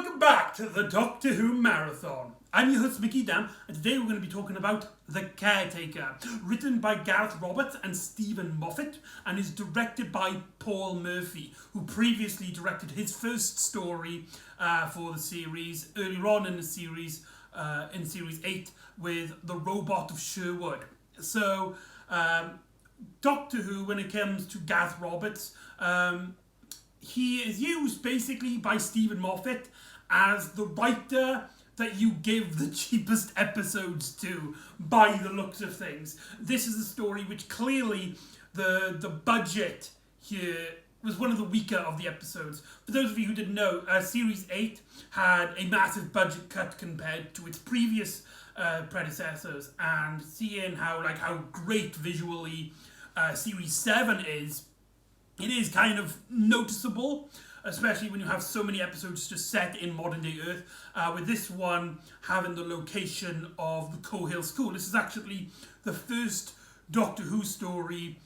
welcome back to the Doctor Who Marathon. I'm your host McEdam, and today we're going to be talking about The Caretaker, written by Gareth Roberts and Stephen Moffat, and is directed by Paul Murphy, who previously directed his first story for the series, earlier on in the series, in Series 8, with The Robot of Sherwood. So, Doctor Who, when it comes to Gareth Roberts, he is used basically by Stephen Moffat as the writer that you give the cheapest episodes to, by the looks of things. This is a story which clearly the budget here was one of the weaker of the episodes. For those of you who didn't know, Series 8 had a massive budget cut compared to its previous predecessors, and seeing how great visually Series 7 is, it is kind of noticeable, especially when you have so many episodes just set in modern day Earth, with this one having the location of the Coal Hill School. This is actually the first Doctor Who story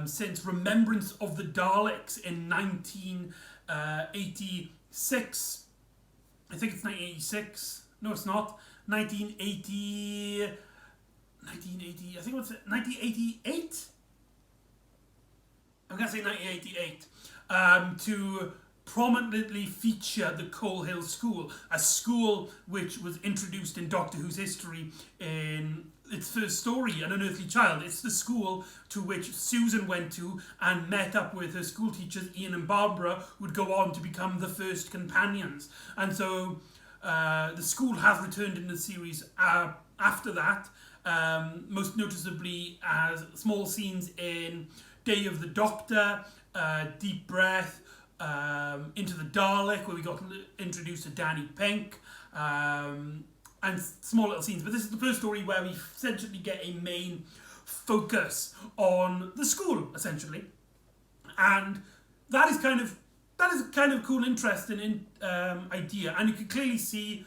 since Remembrance of the Daleks in 1986. I think it's 1986. No, it's not. 1980. I think what's it? 1988? I'm going to say 1988, to prominently feature the Coal Hill School, a school which was introduced in Doctor Who's history in its first story, An Unearthly Child. It's the school to which Susan went to and met up with her school teachers, Ian and Barbara, who would go on to become the first companions. And so the school has returned in the series after that, most noticeably as small scenes in Day of the Doctor, Deep Breath, Into the Dalek, where we got introduced to Danny Pink, and small little scenes. But this is the first story where we essentially get a main focus on the school, essentially, and that is kind of cool, interesting idea. And you can clearly see,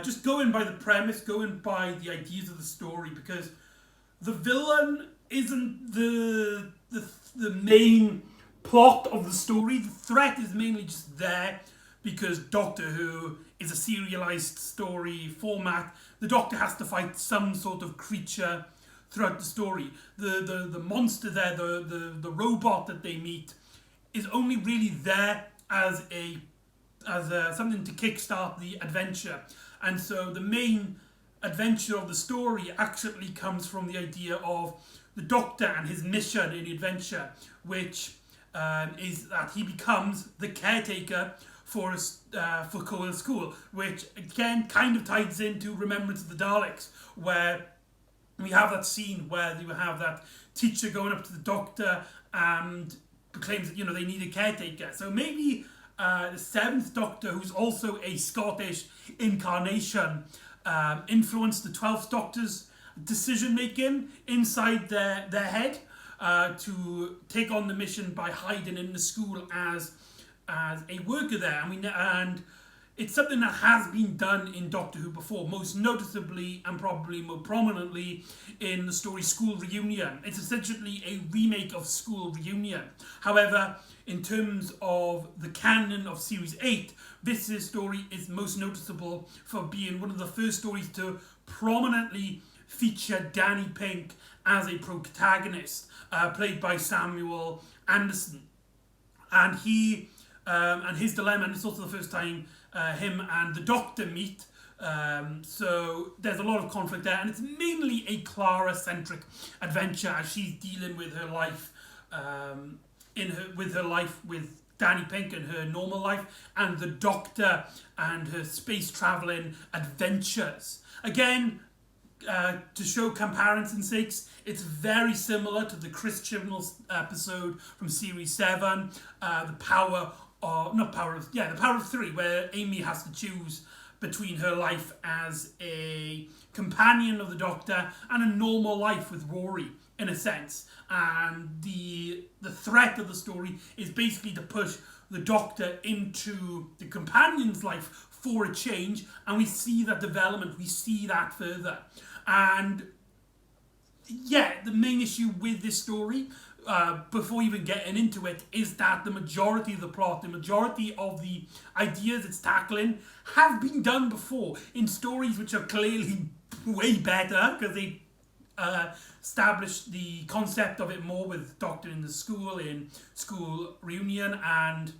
just going by the premise, going by the ideas of the story, because the villain isn't the main plot of the story. The threat is mainly just there because Doctor Who is a serialized story format. The Doctor has to fight some sort of creature throughout the story. The monster there, the robot that they meet, is only really there as something to kickstart the adventure. And so the main adventure of the story actually comes from the idea of the Doctor and his mission in the adventure, which is that he becomes the caretaker for Coal Hill School, which again kind of ties into Remembrance of the Daleks, where we have that scene where you have that teacher going up to the Doctor and proclaims that they need a caretaker. So maybe the seventh Doctor, who's also a Scottish incarnation, influenced the 12th Doctor's decision making inside their head to take on the mission by hiding in the school as a worker there. And it's something that has been done in Doctor Who before, most noticeably and probably more prominently in the story School Reunion. It's essentially a remake of School Reunion. However, in terms of the canon of Series 8, this story is most noticeable for being one of the first stories to prominently feature Danny Pink as a protagonist, played by Samuel Anderson. And he and his dilemma, and it's also the first time him and the Doctor meet. So there's a lot of conflict there, and it's mainly a Clara-centric adventure as she's dealing with her life, with Danny Pink and her normal life, and the Doctor and her space traveling adventures. Again, to show comparison's sakes, it's very similar to the Chris Chibnall episode from Series 7, the Power of 3, where Amy has to choose between her life as a companion of the Doctor and a normal life with Rory, in a sense. And the threat of the story is basically to push the Doctor into the companion's life for a change, and we see that development, we see that further. And yeah, the main issue with this story, before even getting into it, is that the majority of the plot, the majority of the ideas it's tackling have been done before in stories which are clearly way better, because they established the concept of it more with Doctor in the School, in School Reunion, and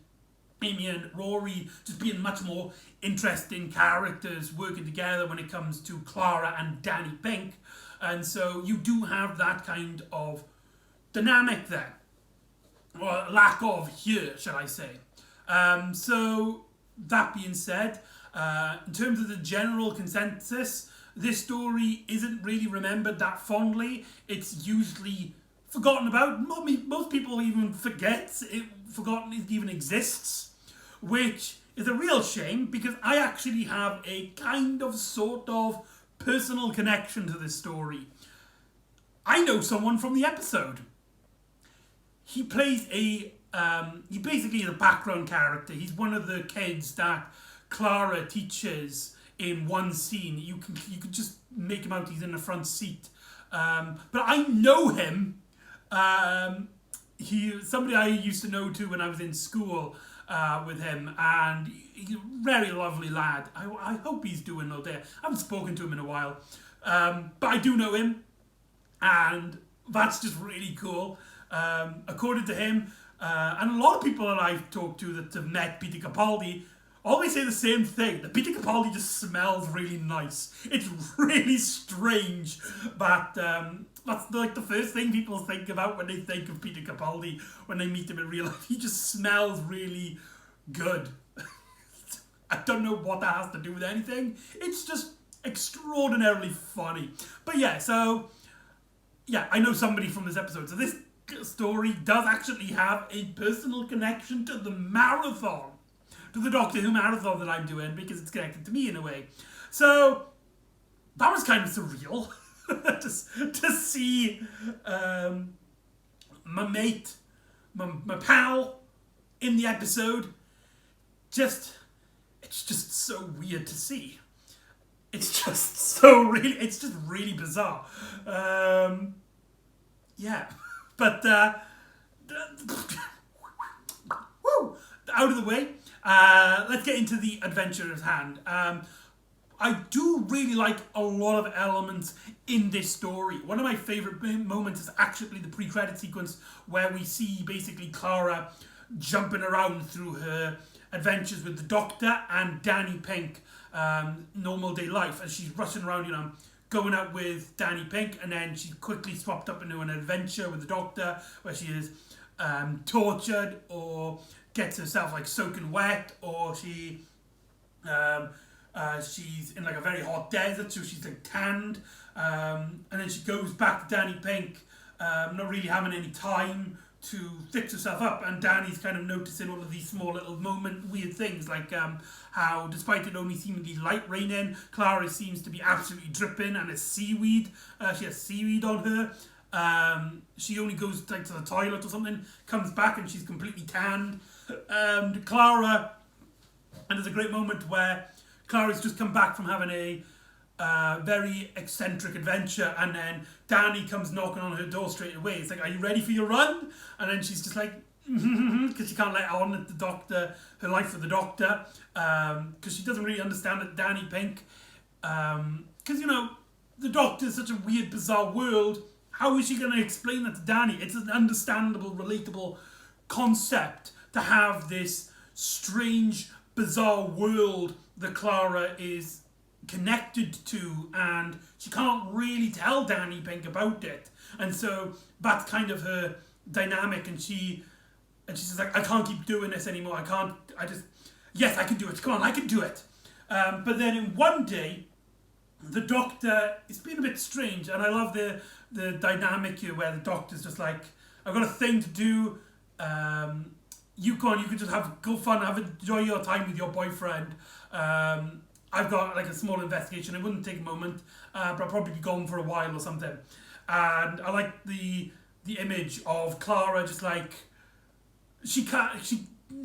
Amy and Rory just being much more interesting characters working together when it comes to Clara and Danny Pink. And so you do have that kind of dynamic there, or lack of here, shall I say. So that being said, in terms of the general consensus, this story isn't really remembered that fondly. It's usually forgotten about. Most people even forgotten it even exists, which is a real shame, because I actually have a kind of sort of personal connection to this story. I know someone from the episode. He plays he basically is a background character. He's one of the kids that Clara teaches in one scene. You could just make him out, he's in the front seat. But I know him. He's somebody I used to know too when I was in school with him, and he's a very lovely lad. I hope he's doing okay. I haven't spoken to him in a while. But I do know him, and that's just really cool. According to him, and a lot of people that I've talked to that have met Peter Capaldi always say the same thing, that Peter Capaldi just smells really nice. It's really strange, but that's like the first thing people think about when they think of Peter Capaldi when they meet him in real life. He just smells really good. I don't know what that has to do with anything. It's just extraordinarily funny. But yeah, so yeah, I know somebody from this episode. So this story does actually have a personal connection to the marathon, to the Doctor Who marathon that I'm doing, because it's connected to me in a way. So that was kind of surreal to see my mate, my pal in the episode. It's just so weird to see. It's just really bizarre. Yeah, but woo, out of the way. Let's get into the adventure at hand. I do really like a lot of elements in this story. One of my favourite moments is actually the pre-credit sequence where we see basically Clara jumping around through her adventures with the Doctor and Danny Pink, normal day life, as she's rushing around, going out with Danny Pink, and then she quickly swapped up into an adventure with the Doctor where she is tortured or gets herself like soaking wet, or she's in like a very hot desert, so she's like tanned, and then she goes back to Danny Pink, not really having any time to fix herself up, and Danny's kind of noticing all of these small little weird things, like how despite it only seemingly light raining, Clara seems to be absolutely dripping, and it's seaweed. She has seaweed on her. She only goes like to the toilet or something, comes back and she's completely tanned. And there's a great moment where Clara's just come back from having a very eccentric adventure, and then Danny comes knocking on her door straight away. It's like, "Are you ready for your run?" And then she's just like, because she can't let on at the Doctor, her life with the Doctor, because she doesn't really understand that Danny Pink, because the Doctor is such a weird, bizarre world. How is she going to explain that to Danny? It's an understandable, relatable concept to have this strange, bizarre world that Clara is connected to, and she can't really tell Danny Pink about it. And so that's kind of her dynamic, and she's just like, "I can't keep doing this anymore. Yes, I can do it. Come on, I can do it." But then in one day, the Doctor is being a bit strange, and I love the dynamic here where the Doctor's just like, "I've got a thing to do. You could just go fun, enjoy your time with your boyfriend. I've got like a small investigation. It wouldn't take a moment, but I'll probably be gone for a while or something." And I like the image of Clara just like, she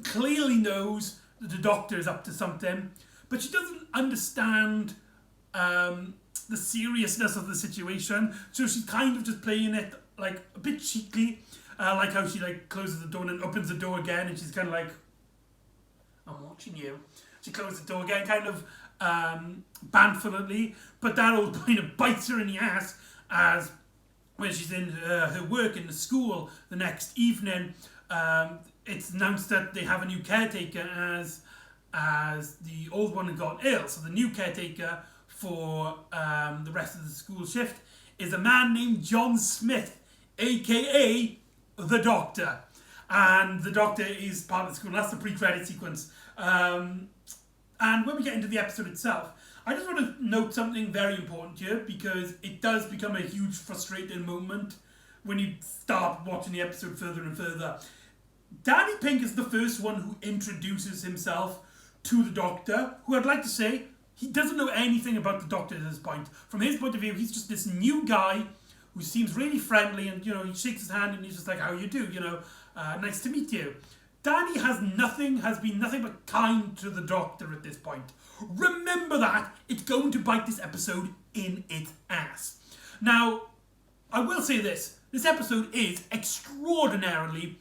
clearly knows that the Doctor is up to something, but she doesn't understand the seriousness of the situation, so she's kind of just playing it like a bit cheeky. I like how she like closes the door and then opens the door again, and she's kind of like, I'm watching you. She closes the door again, kind of banterly, but that all kind of bites her in the ass as when she's in her work in the school the next evening. It's announced that they have a new caretaker as the old one had got ill. So the new caretaker for the rest of the school shift is a man named John Smith, aka the Doctor. And the Doctor is part of the school, and that's the pre-credit sequence. And when we get into the episode itself, I just want to note something very important here, because it does become a huge frustrating moment when you start watching the episode further and further. Danny Pink is the first one who introduces himself to the Doctor, who I'd like to say, he doesn't know anything about the Doctor at this point. From his point of view, he's just this new guy who seems really friendly, and, you know, he shakes his hand and he's just like, how you do, you know, nice to meet you. Danny has been nothing but kind to the Doctor at this point. Remember that. It's going to bite this episode in its ass. Now, I will say this. This episode is extraordinarily,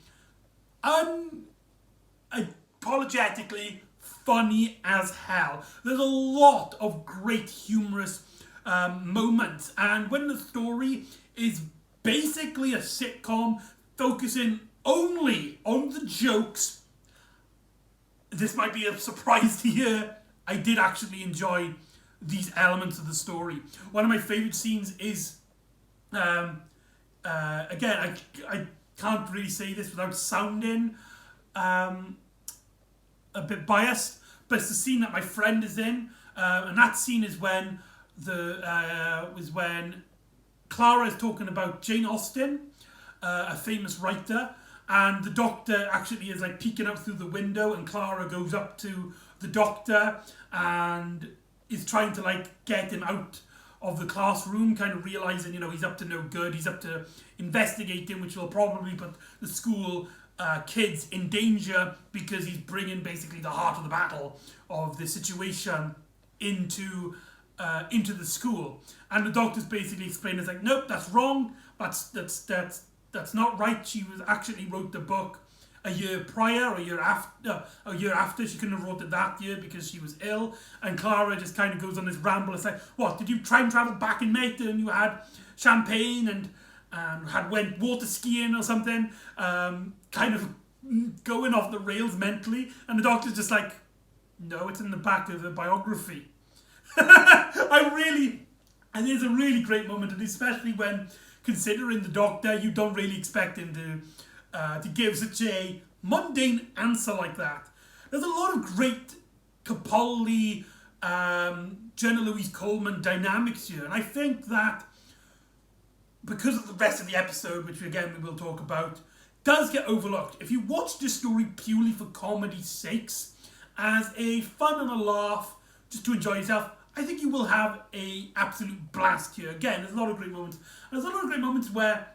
unapologetically funny as hell. There's a lot of great humorous moments. And when the story is basically a sitcom focusing only on the jokes, this might be a surprise to hear, I did actually enjoy these elements of the story. One of my favourite scenes is, again, I can't really say this without sounding a bit biased, but it's the scene that my friend is in, and that scene is when Clara is talking about Jane Austen, a famous writer, and the Doctor actually is like peeking out through the window, and Clara goes up to the Doctor and is trying to like get him out of the classroom, kind of realizing, you know, he's up to no good, he's up to investigating, which will probably put the school kids in danger, because he's bringing basically the heart of the battle of the situation into the school. And the Doctor's basically explaining, it's like, nope, that's wrong, that's not right. She was actually wrote the book a year prior, a year after. She couldn't have wrote it that year because she was ill. And Clara just kind of goes on this ramble. It's like, what, did you try and travel back in May and you had champagne and went water skiing or something? Kind of going off the rails mentally. And the Doctor's just like, no, it's in the back of the biography. And there's a really great moment, and especially when, considering the Doctor, you don't really expect him to give such a mundane answer like that. There's a lot of great Capaldi, Jenna Louise Coleman dynamics here, and I think that because of the rest of the episode, which again we will talk about, does get overlooked. If you watch this story purely for comedy's sakes, as a fun and a laugh, just to enjoy yourself, I think you will have a absolute blast here. Again, there's a lot of great moments. And there's a lot of great moments where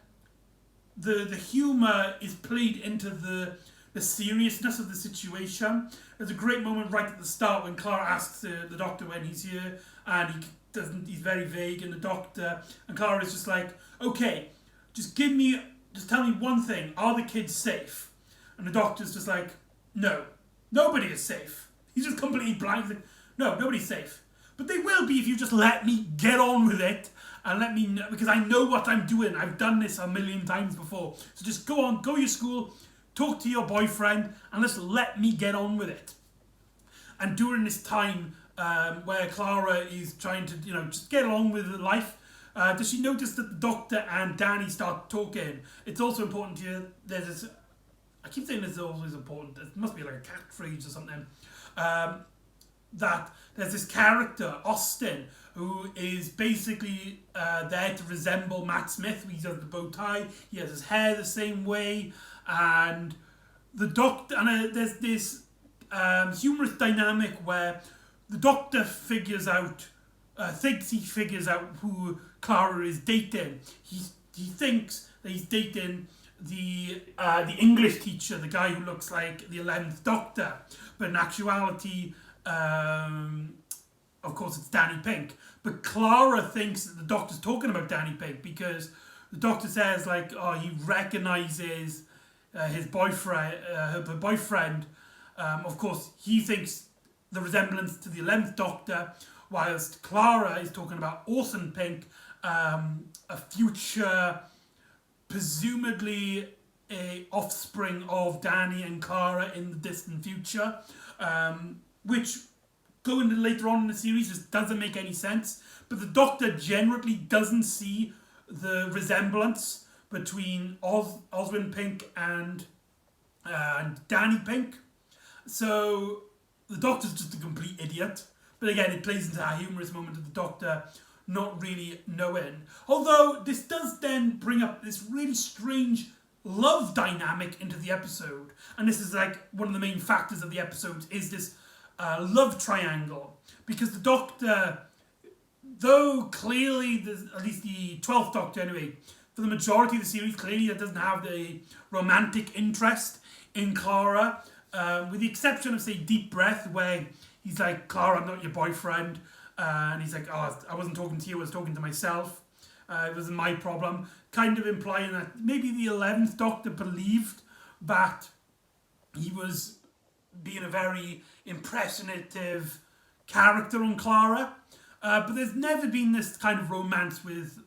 the humour is played into the seriousness of the situation. There's a great moment right at the start when Clara asks the Doctor when he's here, and he's very vague, and Clara is just like, okay, just tell me one thing, are the kids safe? And the Doctor's just like, no, nobody is safe. He's just completely blank. Like, no, nobody's safe. But they will be if you just let me get on with it and let me know, because I know what I'm doing. I've done this a million times before. So just go on, go to your school, talk to your boyfriend, and just let me get on with it. And during this time where Clara is trying to, just get along with life, does she notice that the Doctor and Danny start talking? It's also important here, there's this, I keep saying this is always important, it must be like a catchphrase or something, that there's this character, Austin, who is basically there to resemble Matt Smith. He has the bow tie, he has his hair the same way, and the Doctor, and there's this humorous dynamic where the Doctor thinks he figures out who Clara is dating. He thinks that he's dating the English teacher, the guy who looks like the 11th Doctor, but in actuality, of course, it's Danny Pink. But Clara thinks that the Doctor's talking about Danny Pink because the doctor says like, oh, he recognizes his boyfriend, her boyfriend. Of course, he thinks the resemblance to the 11th Doctor, whilst Clara is talking about Orson Pink, a future, presumably a offspring of Danny and Clara in the distant future, which going to later on in the series just doesn't make any sense. But the Doctor generally doesn't see the resemblance between Oswin Pink and Danny Pink. So the Doctor's just a complete idiot. But again, it plays into that humorous moment of the Doctor not really knowing. Although this does then bring up this really strange love dynamic into the episode. And this is like one of the main factors of the episode is this love triangle. Because the Doctor, though clearly, at least the 12th Doctor anyway, for the majority of the series, clearly that doesn't have the romantic interest in Clara. With the exception of, say, Deep Breath, where he's like, Clara, I'm not your boyfriend. And he's like, oh, I wasn't talking to you, I was talking to myself. It wasn't my problem. Kind of implying that maybe the 11th Doctor believed that he was being a very impressionative character on Clara. But there's never been this kind of romance with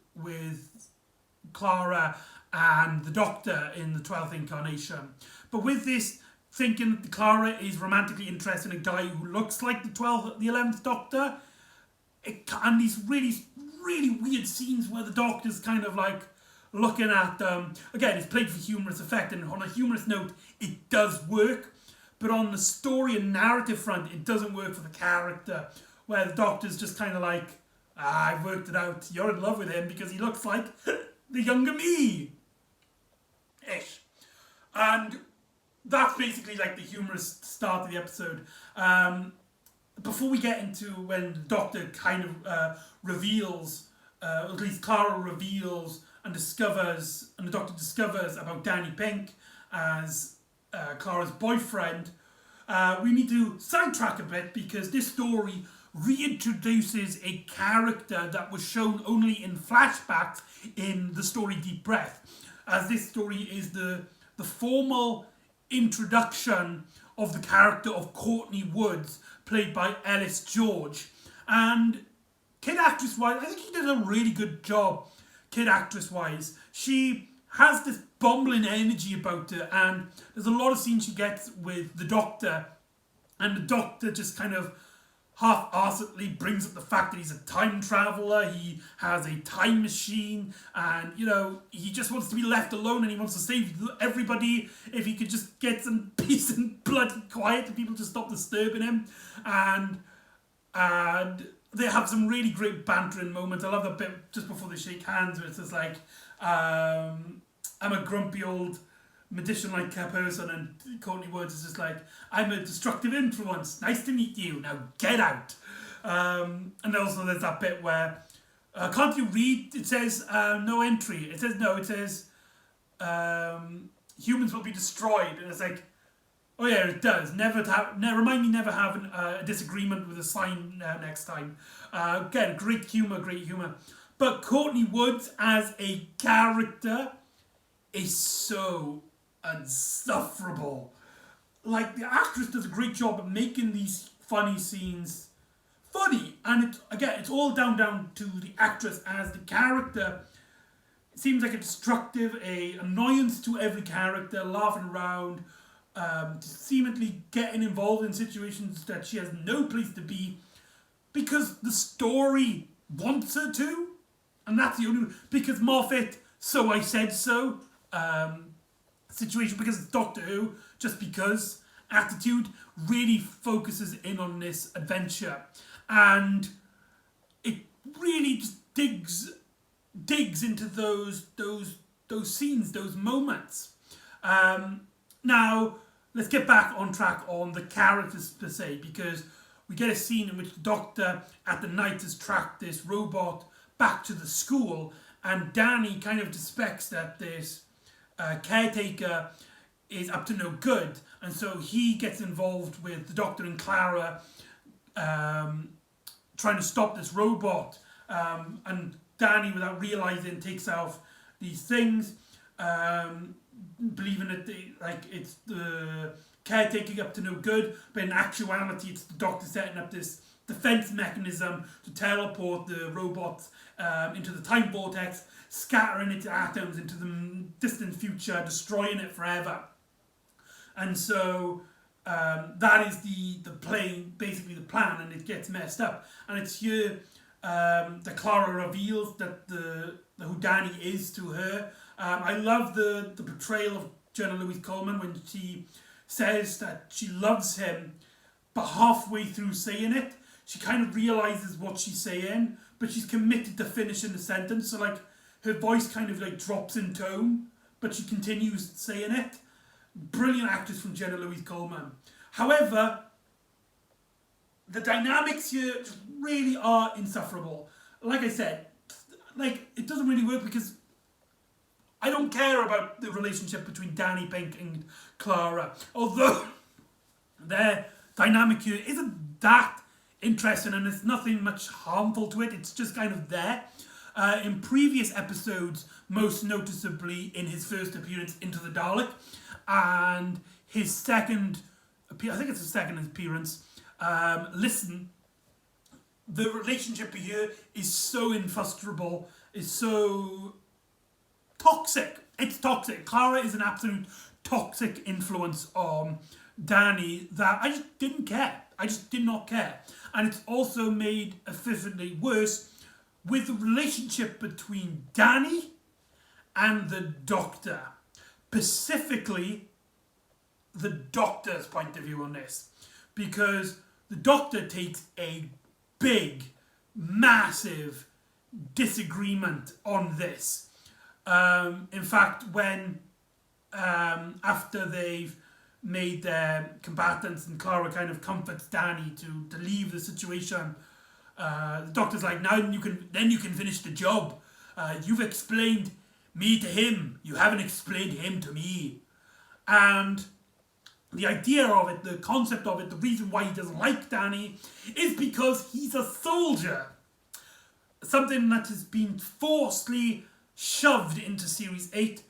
Clara and the Doctor in the 12th incarnation. But with this, thinking that Clara is romantically interested in a guy who looks like the 11th Doctor, and these really weird scenes where the Doctor's kind of like looking at them. Again, it's played for humorous effect, and on a humorous note, it does work. But on the story and narrative front, it doesn't work for the character, where the Doctor's just kind of like, I've worked it out, you're in love with him because he looks like the younger me. Ish. And that's basically like the humorous start of the episode. Before we get into when the Doctor kind of reveals, or at least Clara reveals and discovers, and the Doctor discovers about Danny Pink as Clara's boyfriend, we need to sidetrack a bit because this story reintroduces a character that was shown only in flashbacks in the story Deep Breath, as this story is the formal introduction of the character of Courtney Woods, played by Ellis George. And kid actress-wise, I think she did a really good job, kid actress-wise. She has this bumbling energy about her, and there's a lot of scenes she gets with the Doctor, and the Doctor just kind of half-arsedly brings up the fact that he's a time traveller, he has a time machine, and, you know, he just wants to be left alone and he wants to save everybody if he could just get some peace and bloody quiet and people just stop disturbing him. And they have some really great bantering moments. I love that bit just before they shake hands where it's just like, I'm a grumpy old magician-like person, and Courtney Woods is just like, I'm a destructive influence, nice to meet you, now get out. And also there's that bit where, can't you read? It says no entry. It says humans will be destroyed. And it's like, oh yeah, it does. Remind me never having a disagreement with a sign next time. Again, great humour. But Courtney Woods as a character is so insufferable. Like, the actress does a great job at making these funny scenes funny, and it's all down to the actress as the character. It seems like a destructive, a annoyance to every character, laughing around, seemingly getting involved in situations that she has no place to be because the story wants her to, and that's the only, because Moffat, so I said so, situation, because it's Doctor Who, just because attitude really focuses in on this adventure, and it really just digs into those scenes, those moments. Now let's get back on track on the characters per se, because we get a scene in which the Doctor at the night has tracked this robot back to the school, and Danny kind of suspects that this Caretaker is up to no good, and so he gets involved with the Doctor and Clara trying to stop this robot, and Danny, without realising, takes off these things, believing that it's the caretaking up to no good, but in actuality it's the Doctor setting up this defense mechanism to teleport the robots into the time vortex, scattering its atoms into the distant future, destroying it forever. And so that is the plane, basically the plan, and it gets messed up. And it's here that Clara reveals that who Danny is to her. I love the portrayal of Jenna Louise Coleman when she says that she loves him, but halfway through saying it, she kind of realizes what she's saying, but she's committed to finishing the sentence. So like her voice kind of like drops in tone, but she continues saying it. Brilliant actress from Jenna Louise Coleman. However, the dynamics here just really are insufferable. Like I said, like it doesn't really work because I don't care about the relationship between Danny Pink and Clara. Although their dynamic here isn't that interesting and there's nothing much harmful to it. It's just kind of there. In previous episodes, most noticeably in his first appearance into the Dalek, and his second, I think it's his second appearance, Listen, the relationship here is so infustrable, is so toxic. It's toxic. Clara is an absolute toxic influence on Danny that I just didn't care. I just did not care. And it's also made efficiently worse with the relationship between Danny and the Doctor. Specifically, the Doctor's point of view on this. Because the Doctor takes a big, massive disagreement on this. In fact, when after they've made their combatants and Clara kind of comforts Danny to leave the situation, the Doctor's like, now you can finish the job. You've explained me to him. You haven't explained him to me. And the idea of it, the concept of it, the reason why he doesn't like Danny is because he's a soldier. Something that has been forcibly shoved into Series 8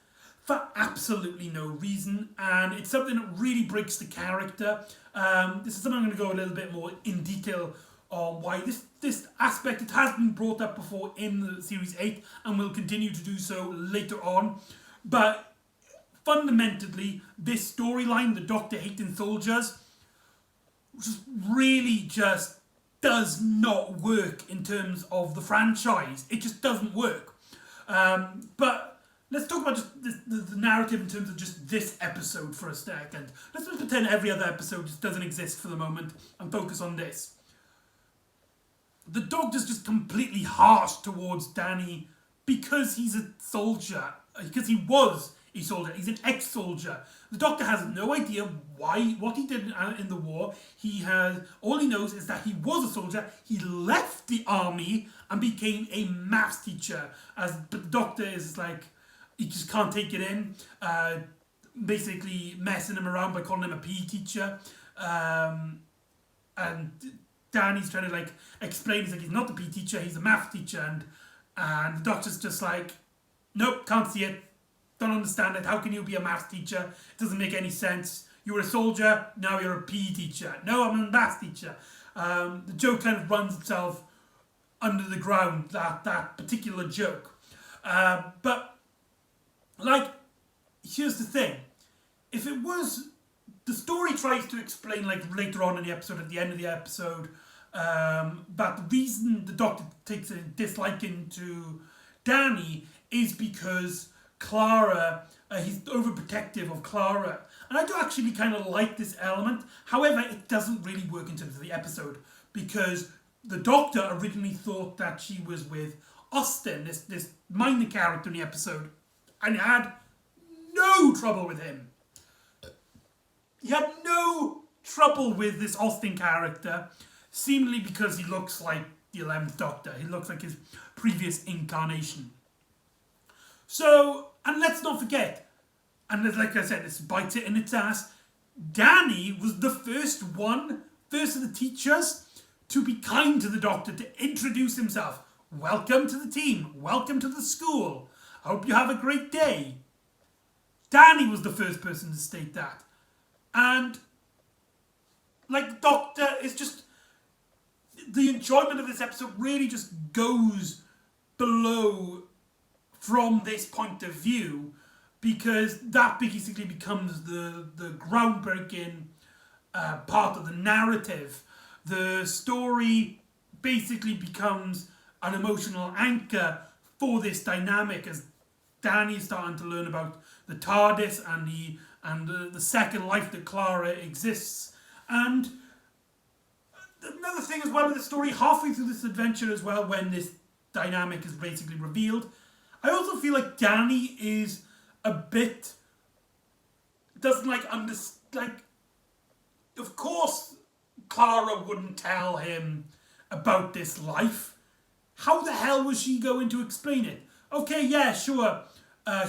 for absolutely no reason, and it's something that really breaks the character. This is something I'm going to go a little bit more in detail on why this aspect, it has been brought up before in the Series 8 and will continue to do so later on. But fundamentally, this storyline, the Doctor hating soldiers, just does not work in terms of the franchise. It just doesn't work. But let's talk about just the narrative in terms of just this episode for a second. Let's just pretend every other episode just doesn't exist for the moment and focus on this. The Doctor's just completely harsh towards Danny because he's a soldier. Because he was a soldier. He's an ex-soldier. The Doctor has no idea what he did in the war. All he knows is that he was a soldier. He left the army and became a maths teacher. But the Doctor is like, he just can't take it in. Basically messing him around by calling him a PE teacher. And Danny's trying to like explain, he's like, he's not the PE teacher, he's a math teacher. And the Doctor's just like, nope, can't see it. Don't understand it. How can you be a maths teacher? It doesn't make any sense. You were a soldier, now you're a PE teacher. No, I'm a maths teacher. The joke kind of runs itself under the ground, that particular joke. But, like, here's the thing. If it was... The story tries to explain, like, later on in the episode, at the end of the episode, that the reason the Doctor takes a disliking to Danny is because Clara, he's overprotective of Clara. And I do actually kind of like this element. However, it doesn't really work in terms of the episode because the Doctor originally thought that she was with Austin, this minor character in the episode, and had no trouble with him. He had no trouble with this Austin character, seemingly because he looks like the 11th Doctor. He looks like his previous incarnation. So, and let's not forget, and like I said, this bites it in its ass, Danny was the first of the teachers to be kind to the Doctor, to introduce himself. Welcome to the team. Welcome to the school. hope you have a great day. Danny was the first person to state that. And, like, the Doctor is just... The enjoyment of this episode really just goes below from this point of view, because that basically becomes the groundbreaking part of the narrative. The story basically becomes an emotional anchor for this dynamic as Danny's starting to learn about the TARDIS and the second life that Clara exists. And another thing as well with the story, halfway through this adventure as well, when this dynamic is basically revealed, I also feel like Danny is a bit... doesn't of course Clara wouldn't tell him about this life. How the hell was she going to explain it? Okay, yeah, sure,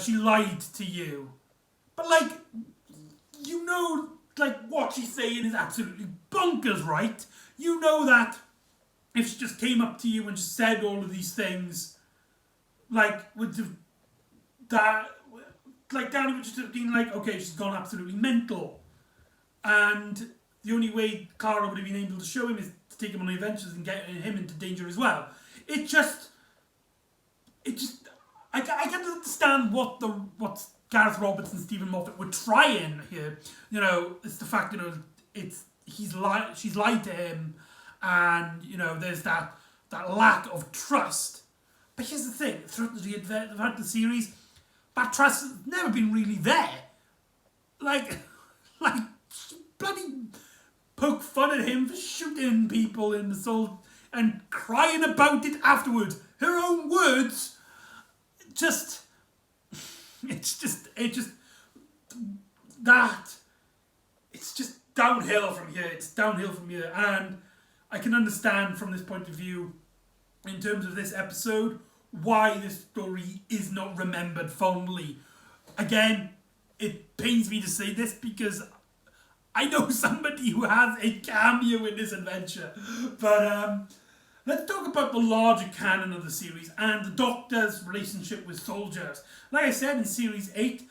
she lied to you. But, like, you know, like, what she's saying is absolutely bonkers, right? You know that if she just came up to you and just said all of these things, like, Danny would just have been like, okay, she's gone absolutely mental. And the only way Clara would have been able to show him is to take him on adventures and get him into danger as well. I can understand what Gareth Roberts and Stephen Moffat were trying here. You know, it's the fact, you know, she's lied to him, and, you know, there's that lack of trust. But here's the thing, throughout the series, that trust has never been really there. Like bloody poke fun at him for shooting people in the soul and crying about it afterwards. Her own words, it's just downhill from here. It's downhill from here. And I can understand from this point of view, in terms of this episode, why this story is not remembered fondly. Again, it pains me to say this because I know somebody who has a cameo in this adventure. But let's talk about the larger canon of the series and the Doctor's relationship with soldiers. Like I said, in Series 8,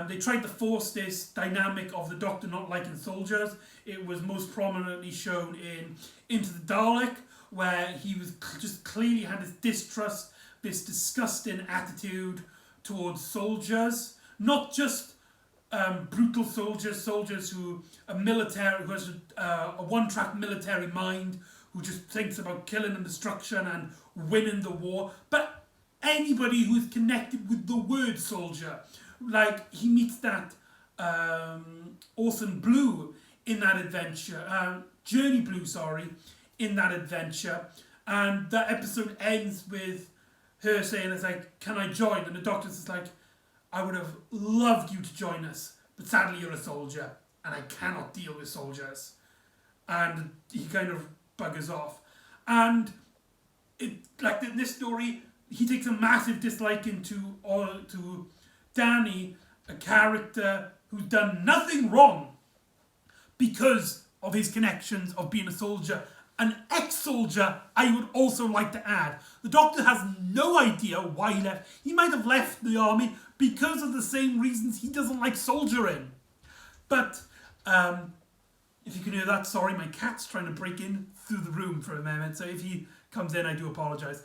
they tried to force this dynamic of the Doctor not liking soldiers. It was most prominently shown in Into the Dalek, where he was just clearly had this distrust, this disgusting attitude towards soldiers. Not just brutal soldiers who has a one-track military mind, who just thinks about killing and destruction and winning the war, but anybody who is connected with the word soldier. Like, he meets that Orson Blue in that adventure, Journey Blue, in that adventure, and that episode ends with her saying, it's like, can I join? And the Doctor's just like, I would have loved you to join us, but sadly you're a soldier, and I cannot deal with soldiers. And he kind of buggers off. And like in this story, he takes a massive dislike to Danny, a character who's done nothing wrong because of his connections of being a soldier. An ex-soldier, I would also like to add. The Doctor has no idea why he left. He might have left the army because of the same reasons he doesn't like soldiering. But, if you can hear that, sorry, my cat's trying to break in through the room for a moment, so if he comes in, I do apologise.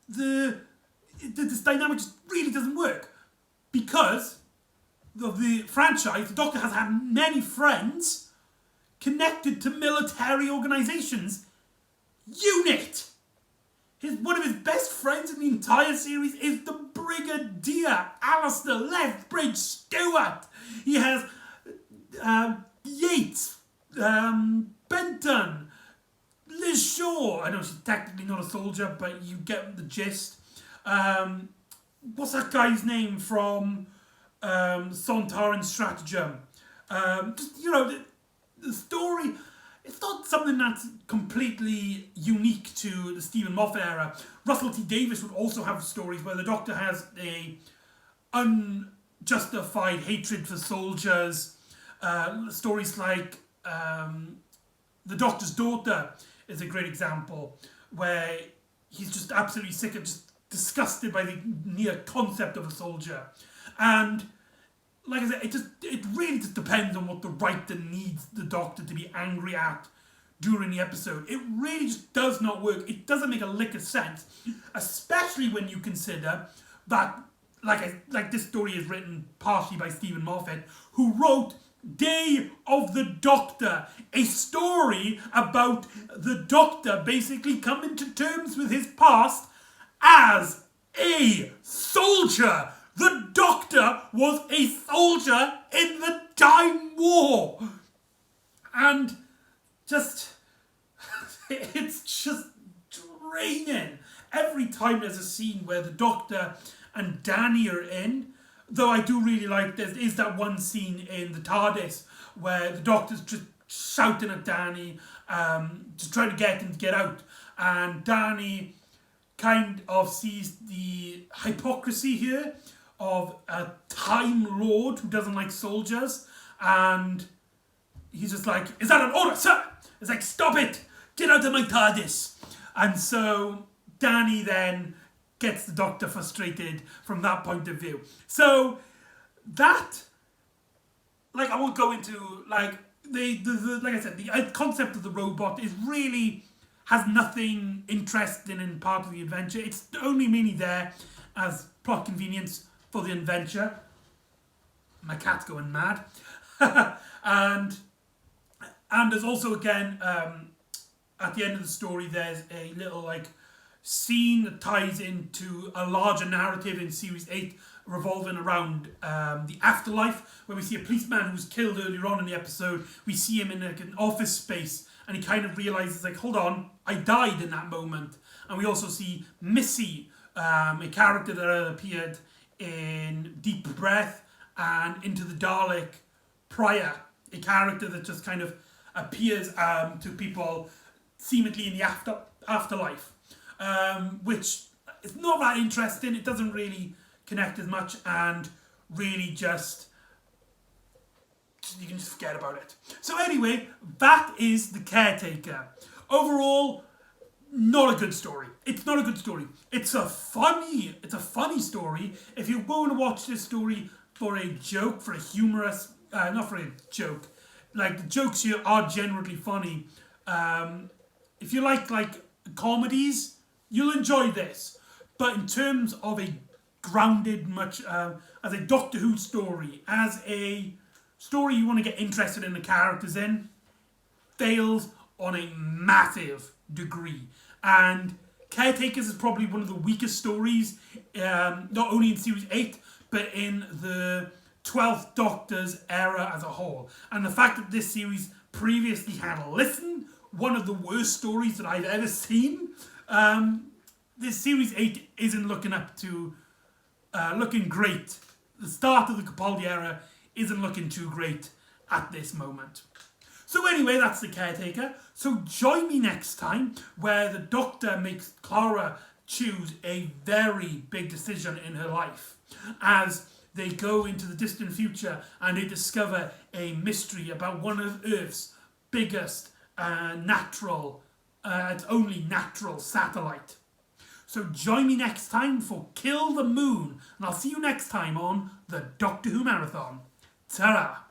This dynamic just really doesn't work because of the franchise. The Doctor has had many friends connected to military organisations. UNIT! One of his best friends in the entire series is the Brigadier Alistair Lethbridge Stewart. He has Yates, Benton, Liz Shaw. I know she's technically not a soldier, but you get the gist. What's that guy's name from Sontaran Stratagem? Just, you know, the story, it's not something that's completely unique to the Stephen Moffat era. Russell T Davies would also have stories where the Doctor has a unjustified hatred for soldiers. Stories like The Doctor's Daughter is a great example, where he's just absolutely sick of just disgusted by the near concept of a soldier. And like I said, it really just depends on what the writer needs the Doctor to be angry at during the episode. It really just does not work. It doesn't make a lick of sense, especially when you consider that, like this story is written partially by Stephen Moffat, who wrote Day of the Doctor, a story about the Doctor basically coming to terms with his past as a soldier. The Doctor was a soldier in the Time War. And it's just draining. Every time there's a scene where the Doctor and Danny are in, though I do really like there is that one scene in the TARDIS where the Doctor's just shouting at Danny to try to get him to get out. And Danny kind of sees the hypocrisy here of a Time Lord who doesn't like soldiers. And he's just like, is that an order, sir? It's like, stop it! Get out of my TARDIS! And so Danny then gets the Doctor frustrated from that point of view. So that, like, I won't go into, like, like I said, the concept of the robot is really has nothing interesting in part of the adventure. It's only mainly there as plot convenience for the adventure. My cat's going mad. And there's also, again, at the end of the story, there's a little, like, scene that ties into a larger narrative in Series 8 revolving around the afterlife, where we see a policeman who was killed earlier on in the episode. We see him in like an office space, and he kind of realises, like, hold on, I died in that moment. And we also see Missy, a character that appeared in Deep Breath and Into the Dalek prior, a character that just kind of appears to people seemingly in the afterlife, which is not that interesting. It doesn't really connect as much, and really just you can just forget about it. So anyway, that is The Caretaker. Overall, not a good story. It's not a good story. It's a funny story. If you're going to watch this story for a joke, for a humorous, not for a joke, like the jokes here are generally funny. If you like comedies, you'll enjoy this. But in terms of a grounded, much as a Doctor Who story, as a story you want to get interested in the characters in, fails on a massive degree. And Caretakers is probably one of the weakest stories, not only in Series 8, but in the 12th Doctor's era as a whole. And the fact that this series previously had Listen, one of the worst stories that I've ever seen, this Series 8 isn't looking up to looking great. The start of the Capaldi era isn't looking too great at this moment. So anyway, that's The Caretaker. So join me next time where the Doctor makes Clara choose a very big decision in her life as they go into the distant future and they discover a mystery about one of Earth's biggest its only natural satellite. So join me next time for Kill the Moon, and I'll see you next time on the Doctor Who Marathon. Ta-ra!